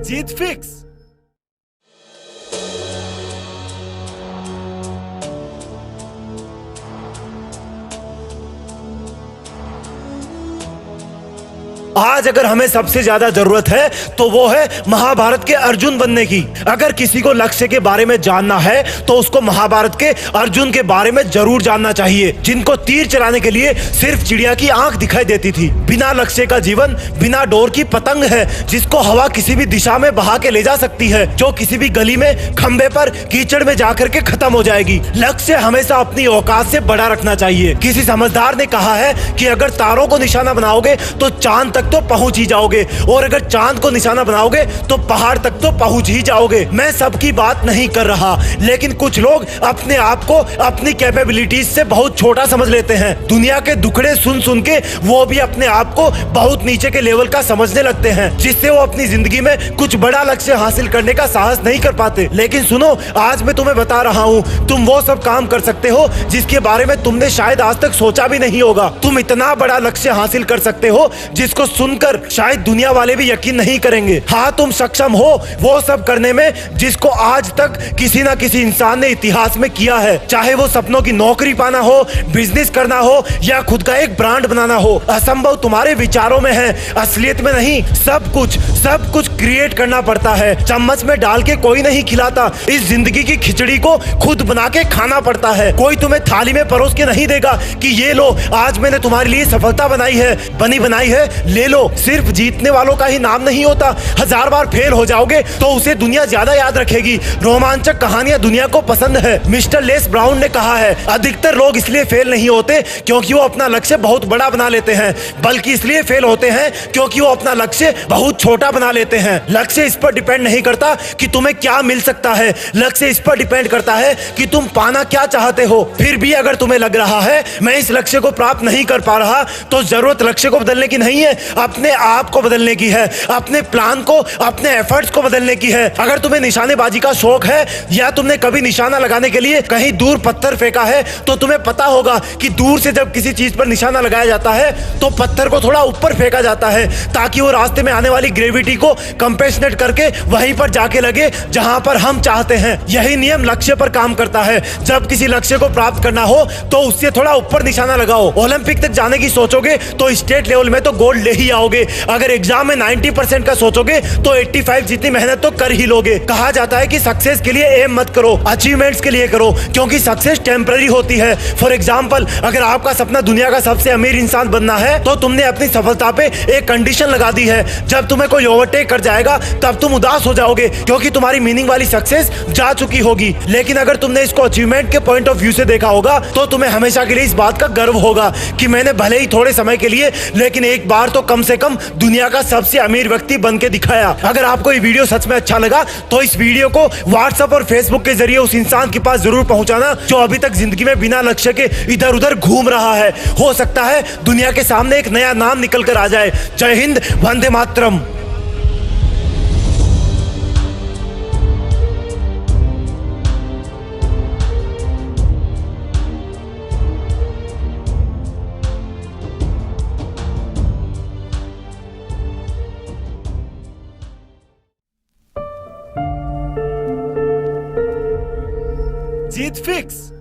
जीत fix. आज अगर हमें सबसे ज्यादा जरूरत है तो वो है महाभारत के अर्जुन बनने की। अगर किसी को लक्ष्य के बारे में जानना है तो उसको महाभारत के अर्जुन के बारे में जरूर जानना चाहिए, जिनको तीर चलाने के लिए सिर्फ चिड़िया की आंख दिखाई देती थी। बिना लक्ष्य का जीवन बिना डोर की पतंग है, जिसको हवा किसी भी दिशा में बहा के ले जा सकती है, जो किसी भी गली में खंबे पर कीचड़ में जाकर के खत्म हो जाएगी। लक्ष्य हमेशा अपनी औकात से बड़ा रखना चाहिए। किसी समझदार ने कहा है कि अगर तारों को निशाना बनाओगे तो चांद तक तो पहुंच ही जाओगे, और अगर चांद को निशाना बनाओगे तो पहाड़ तक तो पहुंच ही जाओगे। मैं सबकी बात नहीं कर रहा, लेकिन कुछ लोग अपने आप को अपनी कैपेबिलिटीज से बहुत छोटा समझ लेते हैं। दुनिया के दुखड़े सुन सुन के वो भी अपने आप को बहुत नीचे के लेवल का समझने लगते हैं, जिससे वो अपनी जिंदगी में कुछ बड़ा लक्ष्य हासिल करने का साहस नहीं कर पाते। लेकिन सुनो, आज मैं तुम्हें बता रहा हूँ, तुम वो सब काम कर सकते हो जिसके बारे में तुमने शायद आज तक सोचा भी नहीं होगा। तुम इतना बड़ा लक्ष्य हासिल कर सकते हो जिसको सुनकर शायद दुनिया वाले भी यकीन नहीं करेंगे। हाँ, तुम सक्षम हो वो सब करने में जिसको आज तक किसी ना किसी इंसान ने इतिहास में किया है। चाहे वो सपनों की नौकरी पाना हो, बिजनेस करना हो या खुद का एक ब्रांड बनाना हो। असंभव तुम्हारे विचारों में है, असलियत में नहीं। सब कुछ क्रिएट करना पड़ता है। चम्मच में डाल के कोई नहीं खिलाता। इस जिंदगी की खिचड़ी को खुद बना के खाना पड़ता है। कोई तुम्हें थाली में परोस के नहीं देगा कि ये लो, आज मैंने तुम्हारे लिए सफलता बनाई है, ले लो। सिर्फ जीतने वालों का ही नाम नहीं होता। 1000 बार फेल हो जाओगे तो उसे दुनिया ज्यादा याद रखेगी। रोमांचक कहानियां दुनिया को पसंद है। मिस्टर लेस ब्राउन ने कहा है, अधिकतर लोग इसलिए फेल नहीं होते क्योंकि वो अपना लक्ष्य बहुत बड़ा बना लेते हैं, बल्कि इसलिए फेल होते हैं क्योंकि वो अपना लक्ष्य बहुत छोटा बना लेते हैं। लक्ष्य इस पर डिपेंड नहीं करता कि तुम्हें क्या मिल सकता है, लक्ष्य इस पर डिपेंड करता है कि तुम पाना क्या चाहते हो। फिर भी अगर तुम्हें लग रहा है मैं इस लक्ष्य को प्राप्त नहीं कर पा रहा, तो जरूरत लक्ष्य को बदलने की नहीं है, अपने आप को बदलने की है। अपने प्लान को, अपने एफर्ट्स को बदलने की है। अगर तुम्हें निशानेबाजी का शौक है या तुमने कभी निशाना लगाने के लिए कहीं दूर पत्थर फेंका है, तो तुम्हें पता होगा कि दूर से जब किसी चीज पर निशाना लगाया जाता है तो पत्थर को थोड़ा ऊपर फेंका जाता है, ताकि वो रास्ते में आने वाली ग्रेविटी को कंपेंसेट करके वहीं पर जाके लगे जहां पर हम चाहते हैं। यही नियम लक्ष्य पर काम करता है। जब किसी लक्ष्य को प्राप्त करना हो तो उससे थोड़ा ऊपर निशाना लगाओ। ओलंपिक तक जाने की सोचोगे तो स्टेट लेवल में तो गोल्ड ले ही आओगे। अगर एग्जाम में 90% का सोचोगे तो 85 जितनी मेहनत तो कर ही लोगे। कहा जाता है कि सक्सेस के लिए एम मत करो, अचीवमेंट्स के लिए करो, क्योंकि सक्सेस टेम्पररी होती है। फॉर एग्जाम्पल, अगर आपका सपना दुनिया का सबसे अमीर इंसान बनना है तो तुमने अपनी सफलता पे एक कंडीशन लगा दी है। जब तुम्हें कोई ओवरटेक कर जाएगा तब तुम उदास हो जाओगे, क्योंकि तुम्हारी मीनिंग वाली सक्सेस जा चुकी होगी। लेकिन अगर तुमने इसको अचीवमेंट के पॉइंट ऑफ व्यू से देखा होगा तो तुम्हें हमेशा के लिए इस बात का गर्व होगा कि मैंने भले ही थोड़े समय के लिए, लेकिन एक बार तो कम से कम दुनिया का सबसे अमीर व्यक्ति बन के दिखाया। अगर आपको ये वीडियो सच में अच्छा लगा तो इस वीडियो को व्हाट्सएप और फेसबुक के जरिए उस इंसान के पास जरूर पहुंचाना जो अभी तक जिंदगी में बिना लक्ष्य के इधर उधर घूम रहा है। हो सकता है दुनिया के सामने एक नया नाम निकल कर आ जाए। जय हिंद, वंदे मातरम। जीत फिक्स।